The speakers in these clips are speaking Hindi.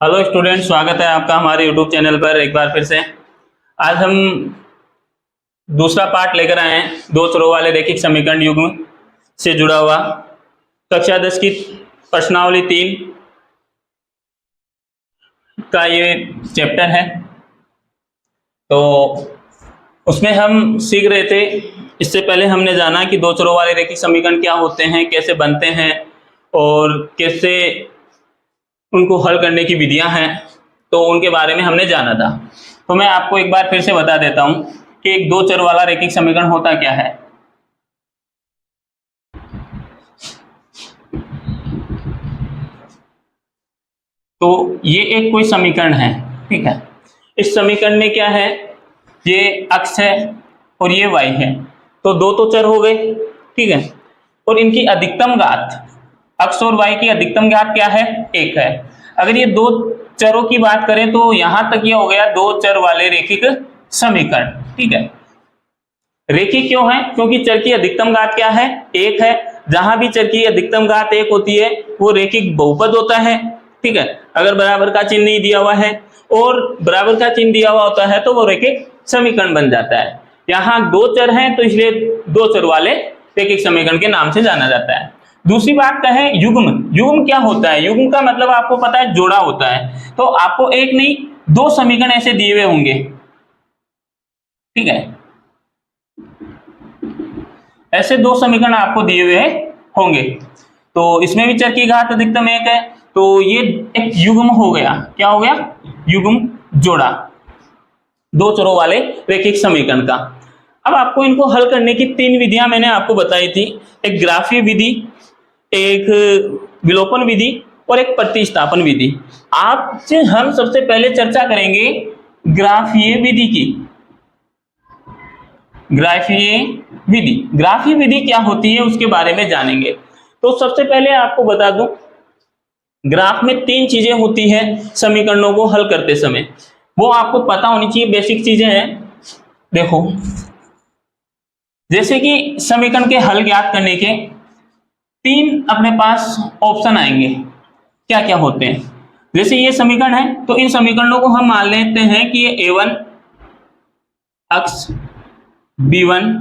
हेलो स्टूडेंट, स्वागत है आपका हमारे यूट्यूब चैनल पर एक बार फिर से। आज हम दूसरा पार्ट लेकर आए हैं दो चरों वाले रैखिक समीकरण युग्म से जुड़ा हुआ कक्षा 10 की प्रश्नावली 3 का ये चैप्टर है। तो उसमें हम सीख रहे थे, इससे पहले हमने जाना कि दो चरों वाले रैखिक समीकरण क्या होते हैं, कैसे बनते हैं और कैसे उनको हल करने की विधियां हैं, तो उनके बारे में हमने जाना था। तो मैं आपको एक बार फिर से बता देता हूं कि एक दो चर वाला रैखिक समीकरण होता क्या है। तो ये एक कोई समीकरण है, ठीक है। इस समीकरण में क्या है, ये अक्ष है और ये y है। तो दो तो चर हो गए, ठीक है। और इनकी अधिकतम घात, अक्ष और y की अधिकतम घात क्या है, 1 है। अगर ये दो चरों की बात करें तो यहां तक ये हो गया दो चर वाले रैखिक समीकरण, ठीक है। रैखिक क्यों है, क्योंकि चर की अधिकतम घात क्या है, 1 है। जहां भी चर की अधिकतम घात 1 होती है वो रैखिक बहुपद होता है, ठीक है। अगर बराबर का चिन्ह नहीं दिया हुआ है और बराबर का चिन्ह दिया हुआ होता है तो वो रैखिक समीकरण बन जाता है। यहाँ दो चर हैं तो इसलिए दो चर वाले रैखिक समीकरण के नाम से जाना जाता है। दूसरी बात कहें युग्म, युग्म क्या होता है, युग्म का मतलब आपको पता है जोड़ा होता है। तो आपको एक नहीं दो समीकरण ऐसे दिए हुए होंगे, ठीक है। ऐसे दो समीकरण आपको दिए हुए होंगे, तो इसमें भी चर की घात अधिकतम 1 है, तो ये एक युग्म हो गया। क्या हो गया, युग्म जोड़ा दो चरों वाले रैखिक समीकरण का। अब आपको इनको हल करने की 3 विधियां मैंने आपको बताई थी, एक ग्राफीय विधि, एक विलोपन विधि और एक प्रतिस्थापन विधि। आज हम सबसे पहले चर्चा करेंगे ग्राफीय विधि की। ग्राफीय विधि, ग्राफीय विधि क्या होती है उसके बारे में जानेंगे। तो सबसे पहले आपको बता दूं, ग्राफ में 3 चीजें होती हैं समीकरणों को हल करते समय, वो आपको पता होनी चाहिए, बेसिक चीजें हैं। देखो, जैसे कि समीकरण के हल ज्ञात करने के 3 अपने पास ऑप्शन आएंगे, क्या क्या होते हैं। जैसे ये समीकरण है तो इन समीकरणों को हम मान लेते हैं कि ये a1 अक्ष b1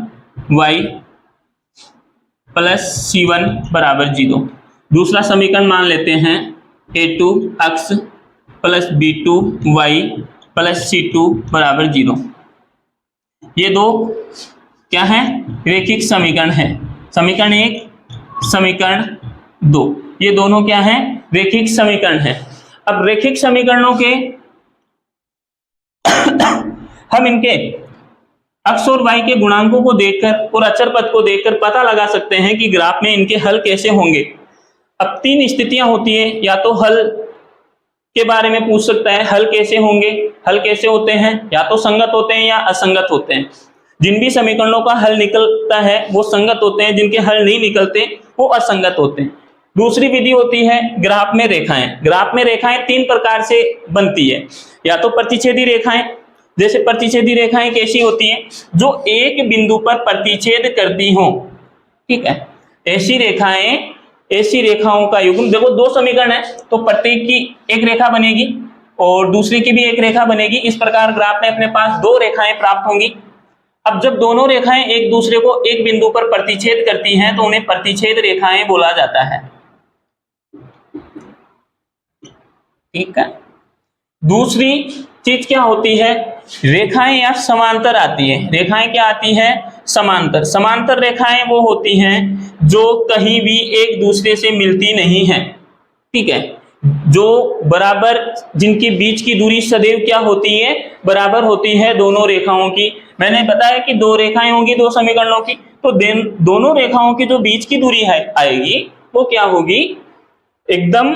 y प्लस c1 बराबर 0। दूसरा समीकरण मान लेते हैं a2 अक्ष plus b2 y plus c2 बराबर 0। ये दो क्या है, रैखिक समीकरण है। समीकरण 1, समीकरण 2, ये दोनों क्या है, रैखिक समीकरण है। अब रैखिक समीकरणों के हम इनके अक्ष और y के गुणांकों को देखकर और अचर पद को देखकर पता लगा सकते हैं कि ग्राफ में इनके हल कैसे होंगे। अब 3 स्थितियां होती है, या तो हल के बारे में पूछ सकता है, हल कैसे होंगे, हल कैसे होते हैं, या तो संगत होते हैं या असंगत होते हैं। जिन भी समीकरणों का हल निकलता है वो संगत होते हैं, जिनके हल नहीं निकलते वो असंगत होते हैं। दूसरी विधि होती है ग्राफ में रेखाएं। ग्राफ में रेखाएं 3 प्रकार से बनती है, या तो प्रतिच्छेदी रेखाएं। जैसे प्रतिच्छेदी रेखाएं कैसी होती हैं, जो एक बिंदु पर प्रतिच्छेद करती हों, ठीक है। ऐसी रेखाएं, ऐसी रेखाओं का युग्म, देखो दो समीकरण है तो प्रत्येक की एक रेखा बनेगी और दूसरी की भी एक रेखा बनेगी। इस प्रकार ग्राफ में अपने पास 2 रेखाएं प्राप्त होंगी। अब जब दोनों रेखाएं एक दूसरे को एक बिंदु पर प्रतिच्छेद करती हैं तो उन्हें प्रतिच्छेद रेखाएं बोला जाता है, ठीक है। दूसरी चीज क्या होती है, रेखाएं या समांतर आती है। रेखाएं क्या आती है, समांतर। समांतर रेखाएं वो होती हैं जो कहीं भी एक दूसरे से मिलती नहीं है, ठीक है। जो बराबर, जिनके बीच की दूरी सदैव क्या होती है, बराबर होती है दोनों रेखाओं की। मैंने बताया कि 2 रेखाएं होंगी दो समीकरणों की, तो दोनों रेखाओं की जो बीच की दूरी है आएगी वो क्या होगी, एकदम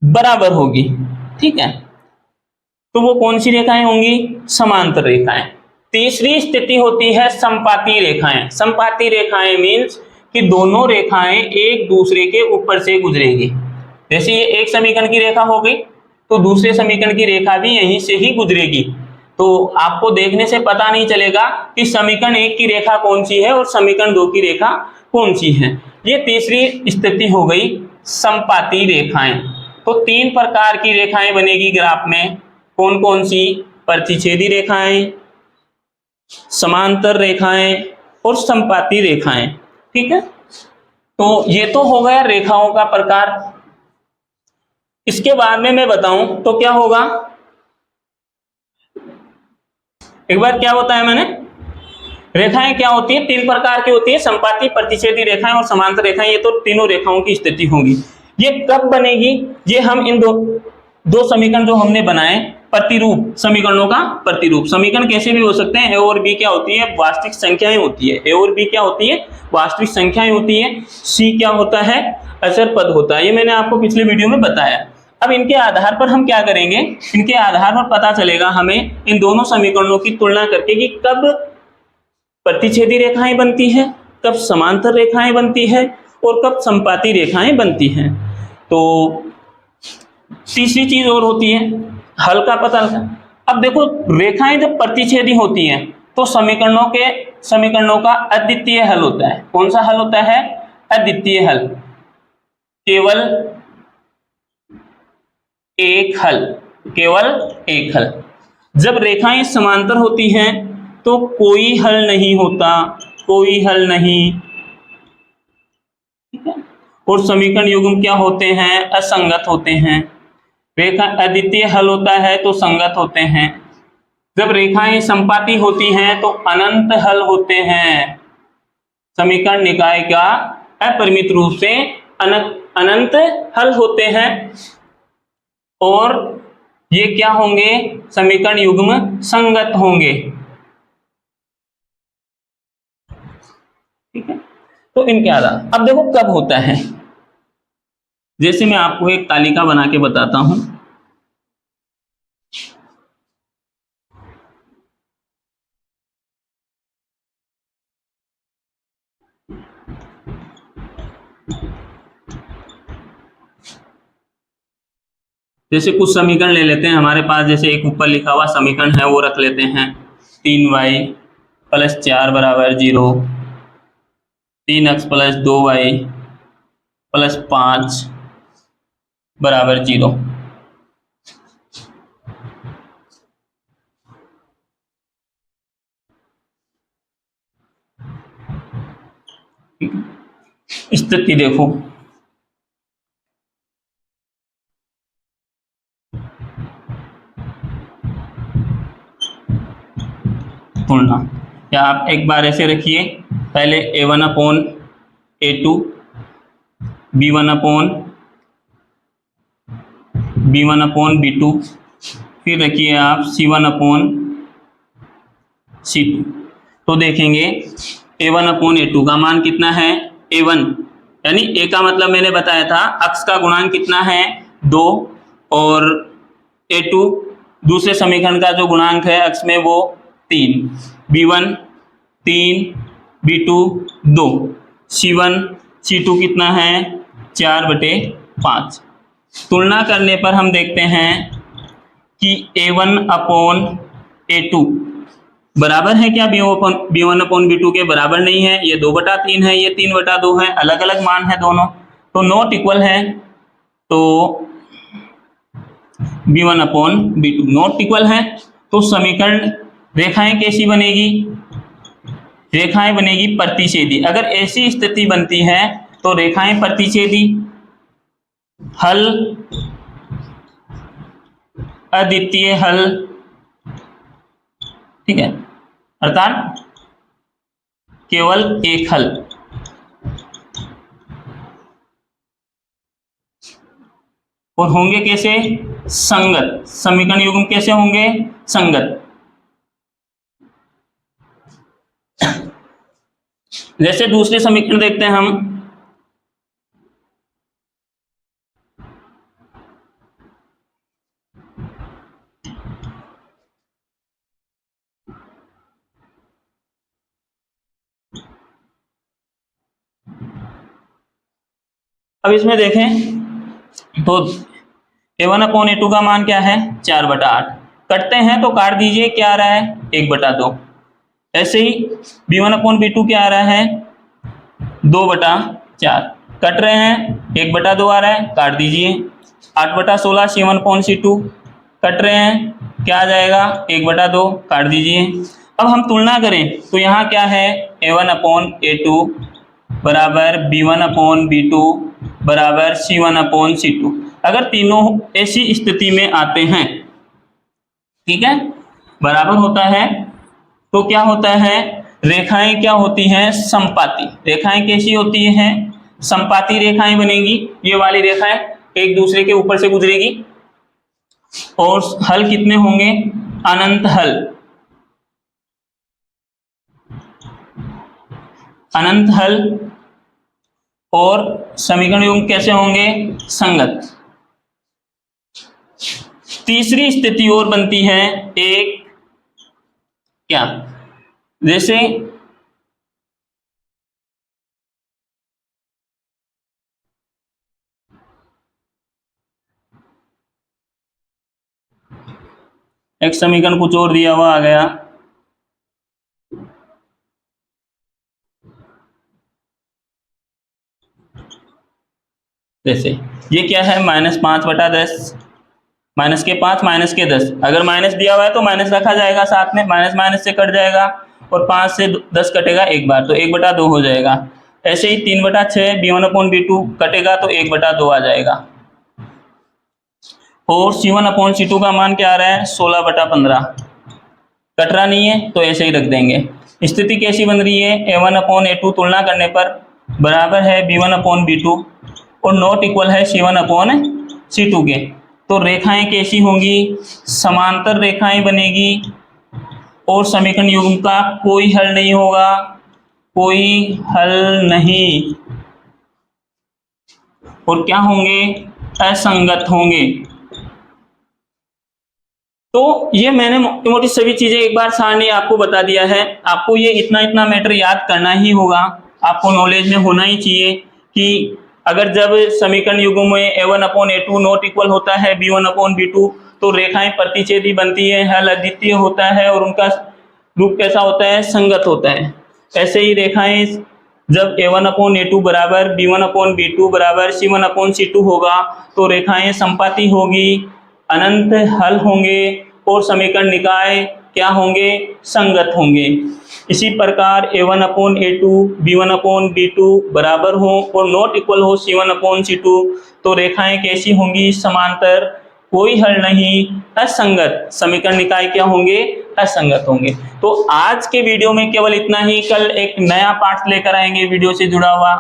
बराबर होगी, ठीक है। तो वो कौन सी रेखाएं होंगी, समांतर रेखाएं। तीसरी स्थिति होती है संपाती रेखाएं। संपाती रेखाएं मीन्स कि दोनों रेखाएं एक दूसरे के ऊपर से गुजरेगी। जैसे ये एक समीकरण की रेखा हो गई तो दूसरे समीकरण की रेखा भी यहीं से ही गुजरेगी। तो आपको देखने से पता नहीं चलेगा कि समीकरण 1 की रेखा कौन सी है और समीकरण 2 की रेखा कौन सी है। ये तीसरी स्थिति हो गई संपाती रेखाएं। तो 3 प्रकार की रेखाएं बनेगी ग्राफ में। कौन कौन सी? प्रतिच्छेदी रेखाएं, समांतर रेखाएं और समपाती रेखाएं। ठीक है, तो ये तो हो गया रेखाओं का प्रकार। इसके बाद में मैं बताऊं तो क्या होगा, एक बार क्या होता है, मैंने रेखाएं क्या होती है, 3 प्रकार की होती है, संपाती, प्रतिच्छेदी रेखाएं और समांतर रेखाएं। ये तो तीनों रेखाओं की स्थिति होगी। ये कब बनेगी? ये हम इन दो समीकरण जो हमने बनाए, प्रतिरूप समीकरणों का प्रतिरूप। समीकरण कैसे भी हो सकते हैं। ए और बी क्या होती है? वास्तविक संख्याएं होती है। ए और बी क्या होती है? वास्तविक संख्याएं होती है। सी क्या होता है? अचर पद होता है। ये मैंने आपको पिछले वीडियो में बताया। अब इनके आधार पर हम क्या करेंगे, इनके आधार पर पता चलेगा हमें इन दोनों समीकरणों की तुलना करके कि कब प्रतिच्छेदी रेखाएं बनती है, कब समांतर रेखाएं बनती है और कब संपाती रेखाएं बनती हैं। तो तीसरी चीज और होती है हल का पता लगा। अब देखो, रेखाएं जब प्रतिच्छेदी होती हैं तो समीकरणों का अद्वितीय हल होता है। कौन सा हल होता है? अद्वितीय हल। केवल एक हल, केवल एक हल। जब रेखाएं समांतर होती हैं तो कोई हल नहीं होता, कोई हल नहीं। ठीक है, और समीकरण युग्म क्या होते हैं? असंगत होते हैं। रेखा अद्वितीय हल होता है तो संगत होते हैं। जब रेखाएं संपाती होती हैं तो अनंत हल होते हैं। समीकरण निकाय का अपरिमित रूप से अनंत हल होते हैं। और ये क्या होंगे? समीकरण युग्म संगत होंगे। ठीक है, तो इनके आधार। अब देखो कब होता है, जैसे मैं आपको एक तालिका बना के बताता हूं। जैसे कुछ समीकरण ले लेते हैं हमारे पास, जैसे एक ऊपर लिखा हुआ समीकरण है वो रख लेते हैं। 3y + 4 = 0, 3x + 2y + 5 = 0। स्थिति देखो, तुलना। या आप एक बार ऐसे रखिए, पहले a1/a2, b1/b2, फिर रखिए आप c1/c2। तो देखेंगे a1/a2 का मान कितना है? a1, यानी a का मतलब मैंने बताया था अक्ष का गुणांक कितना है? 2, और a2 दूसरे समीकरण का जो गुणांक है अक्ष में वो 3। b1 3, b2 2, c1 c2 कितना है? 4/5। तुलना करने पर हम देखते हैं कि a1/a2 बराबर है क्या b1/b2 के? बराबर नहीं है। ये 2/3 है, ये 3/2 है, अलग अलग मान है दोनों, तो नॉट इक्वल है। तो b1/b2 नॉट इक्वल है। तो समीकरण रेखाएं कैसी बनेगी? रेखाएं बनेगी प्रतिच्छेदी। अगर ऐसी स्थिति बनती है तो रेखाएं प्रतिच्छेदी, हल अद्वितीय हल। ठीक है, अर्थात केवल एक हल। और होंगे कैसे? संगत। समीकरण युग्म कैसे होंगे? संगत। जैसे दूसरे समीकरण देखते हैं हम। अब इसमें देखें तो a1/a2 का मान क्या है? 4/8। कटते हैं तो काट दीजिए, क्या आ रहा है? 1/2। ऐसे ही b1/b2 क्या आ रहा है? 2/4। कट रहे हैं, 1/2 आ रहा है, काट दीजिए। 8/16 C1/C2 कट रहे हैं, क्या आ जाएगा 1/2 काट दीजिए। अब हम तुलना करें तो यहाँ क्या है A1/A2 बराबर B1/B2 बराबर C1/C2। अगर तीनों ऐसी स्थिति में आते हैं, ठीक है, बराबर होता है, तो क्या होता है, रेखाएं क्या होती हैं, समपाती। रेखाएं कैसी होती हैं, समपाती रेखाएं बनेगी। ये वाली रेखाएं एक दूसरे के ऊपर से गुजरेगी और हल कितने होंगे, अनंत हल। अनंत हल और समीकरण युग्म कैसे होंगे, संगत। तीसरी स्थिति और बनती है एक, क्या, जैसे एक समीकरण कुछ और दिया हुआ आ गया, जैसे ये क्या है -5/10, माइनस के 5 माइनस के 10। अगर माइनस दिया हुआ है तो माइनस रखा जाएगा साथ में, माइनस माइनस से कट जाएगा और 5 से 10 कटेगा एक बार, तो 1/2 हो जाएगा। ऐसे ही 3/6 B1/B2 कटेगा तो 1/2 आ जाएगा। और C1/C2 का मान क्या आ रहा है, 16/15। कट रहा नहीं है तो ऐसे ही रख देंगे। स्थिति कैसी बन रही है, A1/A2 तुलना करने पर बराबर है B1/B2 और नॉट इक्वल है C1/C2 के। तो रेखाएं कैसी होंगी, समांतर रेखाएं बनेगी और समीकरण युग्म का कोई हल नहीं होगा, कोई हल नहीं, और क्या होंगे, असंगत होंगे। तो ये मैंने मोटी मोटी सभी चीजें एक बार सारणी आपको बता दिया है। आपको ये इतना इतना मैटर याद करना ही होगा, आपको नॉलेज में होना ही चाहिए कि अगर जब समीकरण युग्म में A1/A2 नॉट इक्वल होता है B1/B2 तो रेखाएं प्रतिच्छेदी बनती है, हल अद्वितीय होता है और उनका रूप कैसा होता है, संगत होता है। ऐसे ही रेखाएं जब A1/A2 बराबर B1/B2 बराबर C1/C2 होगा तो रेखाएं संपाती होगी, अनंत हल होंगे और समीकरण निकाय क्या होंगे, संगत होंगे। इसी प्रकार A1/A2 B1/B2 बराबर हो और नॉट इक्वल हो C1/C2 तो रेखाएं कैसी होंगी, समांतर, कोई हल नहीं, असंगत। समीकरण निकाय क्या होंगे, असंगत होंगे। तो आज के वीडियो में केवल इतना ही, कल एक नया पार्ट लेकर आएंगे वीडियो से जुड़ा हुआ।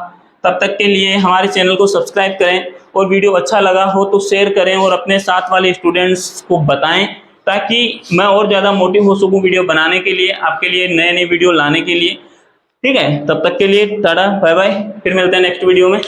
तब तक के लिए हमारे चैनल को सब्सक्राइब करें और वीडियो अच्छा लगा हो तो शेयर करें और अपने साथ वाले स्टूडेंट्स को बताएं ताकि मैं और ज़्यादा मोटिव हो सकूं वीडियो बनाने के लिए, आपके लिए नए नए वीडियो लाने के लिए। ठीक है, तब तक के लिए टाटा बाय बाय, फिर मिलते हैं नेक्स्ट वीडियो में।